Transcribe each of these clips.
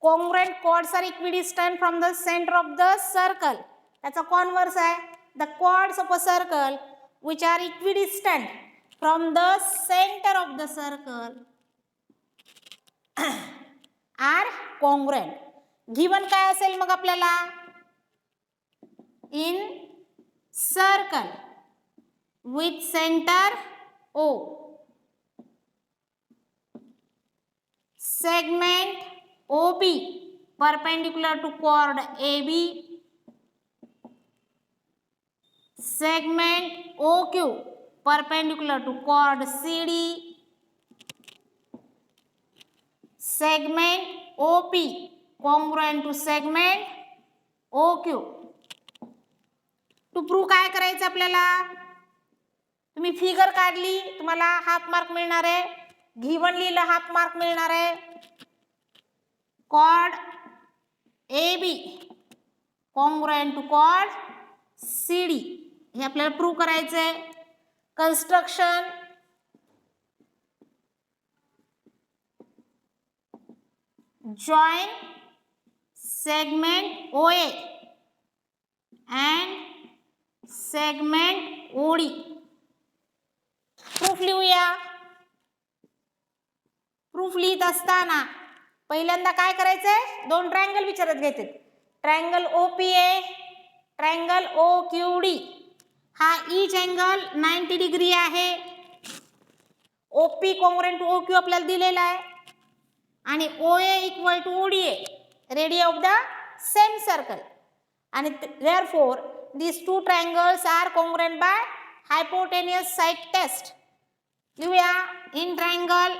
congruent chords are equidistant from the center of the circle. त्याचा converse आहे, the chords of a circle which are equidistant from the center of the circle are congruent. Given काय असेल मग आपल्याला? in circle with center O, segment OB perpendicular to chord AB, segment OQ perpendicular to chord CD, segment OP congruent to segment OQ. To prove काय करायचं आपल्याला? तुम्ही figure काढली, तुम्हाला हाफ मार्क मिळणार आहे. गिवन लिहिलं, हाफ मार्क मिळणार आहे. Chord AB congruent to chord CD हे आपल्याला प्रूव्ह करायचं आहे. Construction join segment OA and segment OD. Proof लिहूया. प्रूफ लिहित असताना पहिल्यांदा काय करायचंय? दोन ट्रायंगल विचारत घ्यायचे. Triangle OPA, triangle OQD. हा ईच अँगल 90 डिग्री आहे. OP कॉन्ग्रुएंट टू OQ आपल्याला दिलेला आहे आणि OA equal to ODA, radius of the same circle. आणि therefore these two triangles are congruent by hypotenuse side test. लिहूया. in triangle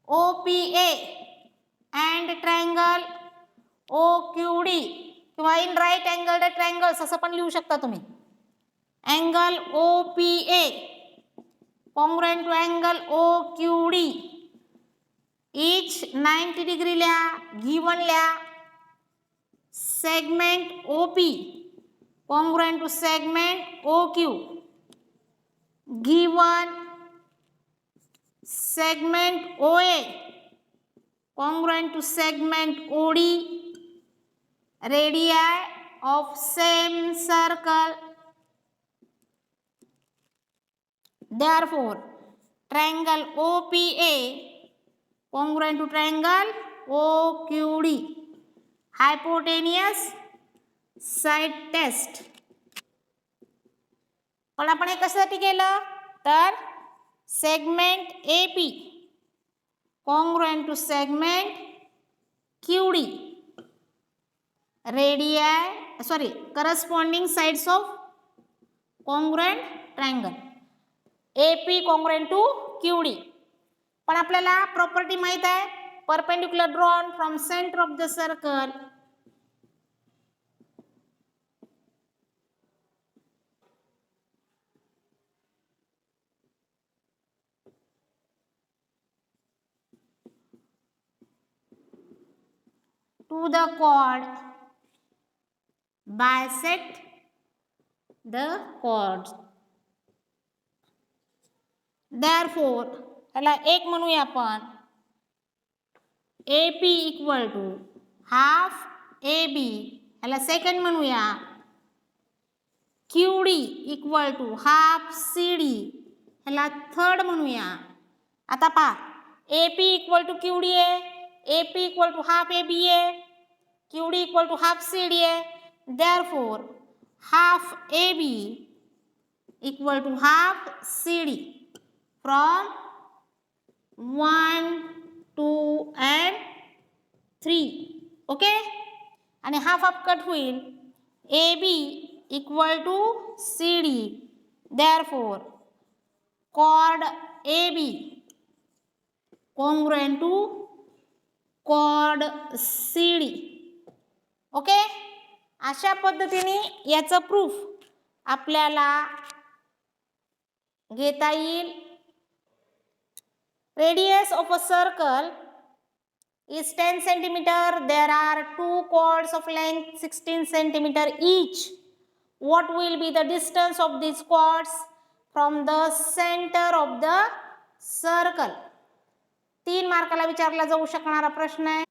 OPA and triangle OQD किंवा in right angled triangles असं पण लिहू शकता तुम्ही. angle OPA congruent to angle OQD each 90 degree लिहा. given लिहा. segment OP congruent to segment OQ given segment OA congruent to segment OD, radii of same circle. Therefore triangle OPA congruent to triangle OQD, hypotenuse side test. पण आपण हे कशासाठी केलं? तर segment AP congruent to segment QD, radii corresponding sides of congruent triangle AP congruent to QD. पण आपल्याला property माहित आहे, perpendicular drawn from center of the circle to the chord bisect the chords. Therefore याला एक म्हणूया आपण. AP equal to half AB याला second म्हणूया. QD equal to half CD याला थर्ड म्हणूया. आता पहा, AP इक्वल टू QD आहे, AP equal to half AB आहे, QD equal to half CD आहे. therefore half AB equal to half CD from 1, 2 and 3. Okay. आणि half half cut होईल. AB equal to CD. therefore chord AB congruent to chord CD. Okay. अशा पद्धतीने याचं proof आपल्याला घेता येईल. Radius of a circle is 10 centimeter. There are two chords of length 16 centimeter each. What will be the distance of these chords from the center of the circle? 3 मार्काला विचारला जाऊ शकणारा प्रश्न आहे.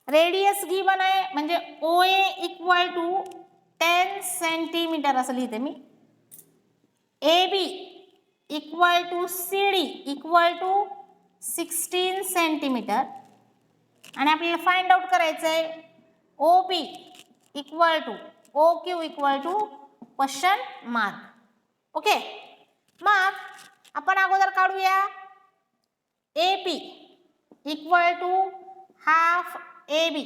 रेडियस गिवन आहे म्हणजे OA इक्वल टू 10 सेंटीमीटर असं लिहिते मी. AB equal to CD equal to 16 centimetre. आणि आपल्याला फाइंड आउट करायचं आहे OP equal to OQ equal to question mark. Okay, मग आपण अगोदर काढूया AP equal to half AB.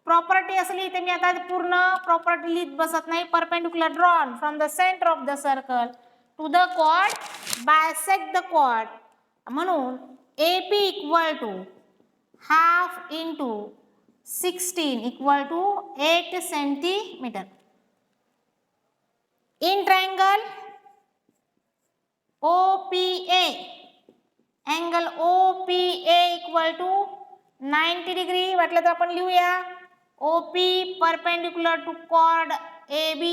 Property असं लिहिते मी, आता पूर्ण प्रॉपर्टी लिहित बसत नाही. Perpendicular drawn from the centre of the circle to the chord bisect the chord. म्हणून AP equal to half into 16 equal to 8 centimetre. In triangle OPA, angle OPA equal to 90 degree. वाटलं तर आपण लिहूया OP perpendicular to chord AB,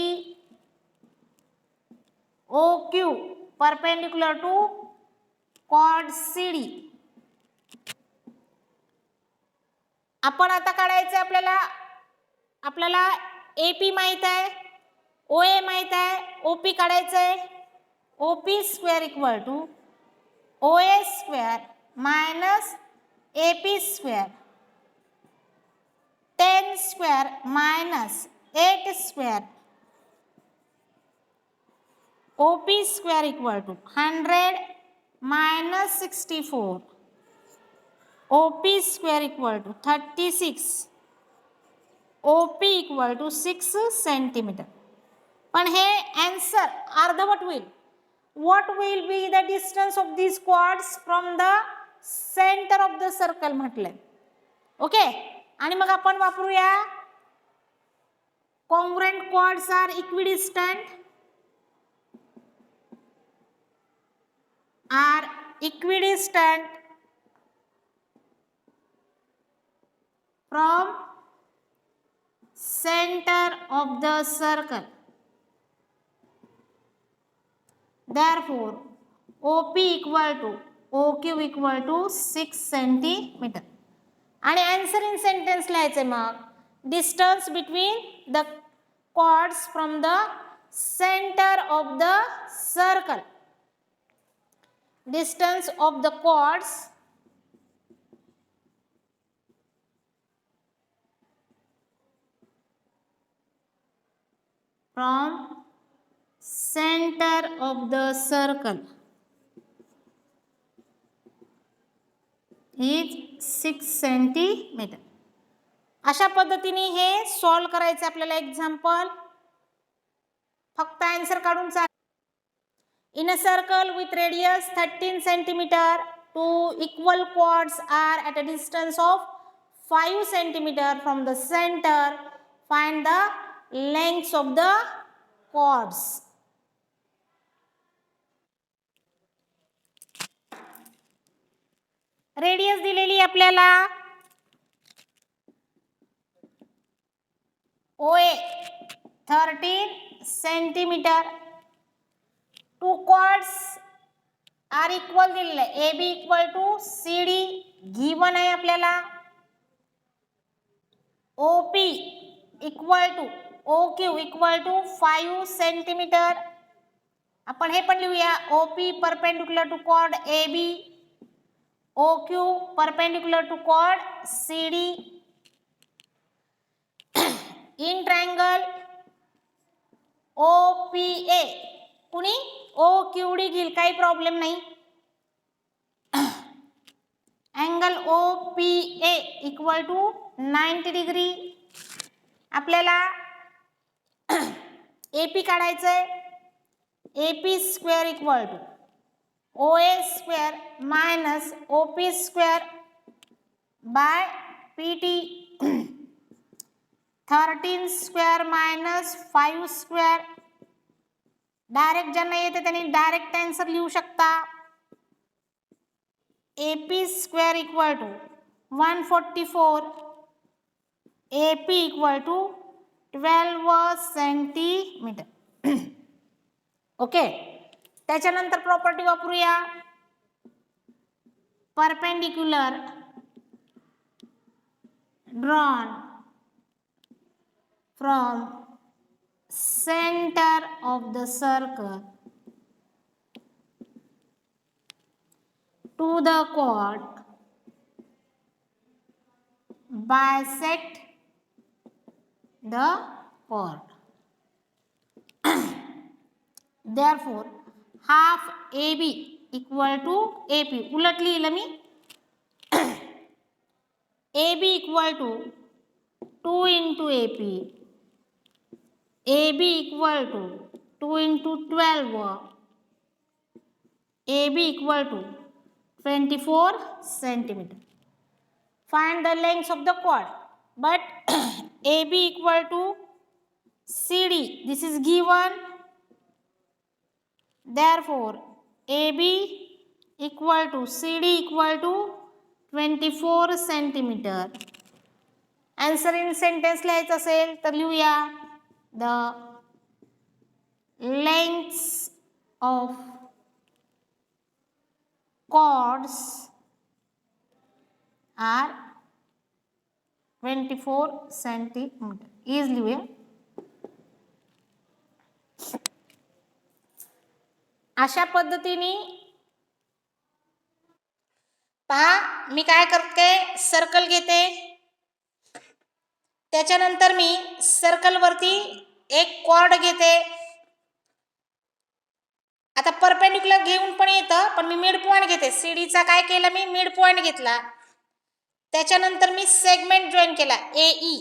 OQ perpendicular to chord CD. आपण आता काढायचं आपल्याला AP माहित आहे, OA माहित आहे, OP काढायचं आहे. OP square equal to OA square minus AP square, 10 square minus 8 square. OP square equal to 100 minus 64. OP square equal to 36. OP equal to 6 centimetre. पण हे आन्सर अर्धवट होईल. What will be the distance of these chords from the center of the circle म्हटलंय. Okay, आणि मग आपण वापरूया congruent chords are equidistant from center of the circle. Therefore, OP equal to OQ equal to 6 centimetre. आणि answer in sentence लिहायचे. मग distance between the chords from the centre of the circle. Distance of the chords from centre of the circle is 6 centimetre. अशा पद्धतीने हे solve करायचं आपल्याला. Example फक्त answer काढून चाल. In a circle with radius 13 centimetre, two equal chords are at a distance of 5 centimeter from the center. Find the lengths of the chords. Radius दिलेली आपल्याला OA 13 centimetre. Two chords are equal दिलेले आहे. AB equal to CD given आहे आपल्याला. OP equal to OQ equal to 5 centimetre. आपण हे पण लिहूया. OP perpendicular to chord AB, OQ perpendicular to chord CD. In triangle OPA कुणी OQD घेईल, काही प्रॉब्लेम नाही. Angle OPA equal to 90 degree. आपल्याला AP काढायचं आहे. AP square equal to OA square minus OP square by PT. 13 square minus 5 square. Direct ज्यांना येते त्यांनी डायरेक्ट आन्सर लिहू शकता. AP square equal to 144. AP equal to 12 centimetre. Okay, त्याच्यानंतर property वापरूया. Perpendicular drawn from center of the circle to the chord bisect the chord. Therefore, half AB equal to AP. उलट लिहिलं मी. AB equal to 2 into AP. AB equal to 2 into 12. AB equal to 24 centimeter. Find the length of the chord. But AB equal to CD. This is given. Therefore, AB equal to CD equal to 24 centimeter. Answer in sentence लिहायचं असेल तर लिहूया. The lengths of chords are 24 centimeter. Is लिहूया. अशा पद्धतीने पहा, मी काय करते, सर्कल घेते, त्याच्यानंतर मी सर्कल वरती एक कॉर्ड घेते. आता परपेंडिक्युलर घेऊन पण येतं, पण मी मिड पॉइंट घेते. सीडीचा काय केलं, मी मिड पॉइंट घेतला. त्याच्यानंतर मी सेगमेंट जॉईन केला AE.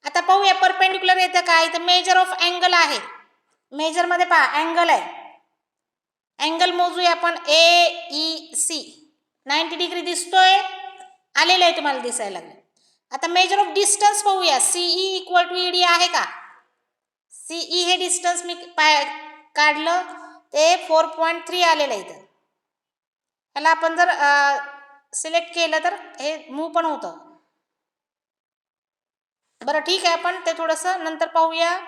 आता पाहूया परपेंडिक्युलर येतं का. इथं मेजर ऑफ अँगल आहे. मेजर मध्ये पहा अँगल आहे. अँगल मोजूया आपण AEC. 90 डिग्री दिसतोय, आलेलं आहे, तुम्हाला दिसायला लागलं. आता मेजर ऑफ डिस्टन्स पाहूया. CE इक्वल टू ED आहे का. CE हे डिस्टन्स मी काढलं, ते 4.3 आलेलं आहे. इथं ह्याला आपण जर सिलेक्ट केलं तर हे मूव्ह पण होतं. बरं ठीक आहे, आपण ते थोडंसं नंतर पाहूया.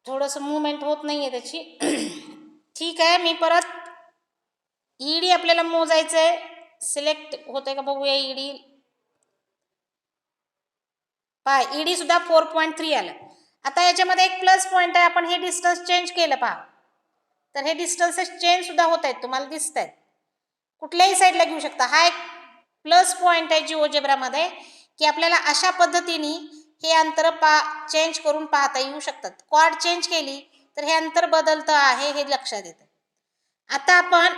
थोडंसं मूवमेंट होत नाहीये त्याची. ठीक आहे, मी परत ED आपल्याला मोजायचं आहे. सिलेक्ट होतंय का बघूया. ED पहा, ED सुद्धा 4.3 आलं. आता याच्यामध्ये एक प्लस पॉईंट आहे. आपण हे डिस्टन्स चेंज केलं पहा, तर हे डिस्टन्सेस चेंज सुद्धा होत आहेत, तुम्हाला दिसत आहेत. कुठल्याही साईडला घेऊ शकता. हा एक प्लस पॉईंट आहे जिओजेब्रामध्ये, की आपल्याला अशा पद्धतीने हे अंतर चेंज करून पाहता येऊ शकतात. कॉर्ड चेंज केली तर हे अंतर बदलतं आहे, हे लक्षात येतं. आता आपण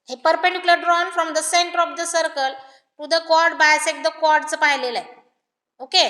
हे perpendicular drawn from the centre of the circle to the chord bisect the कॉर्डचं पाहिलेलं आहे. ओके.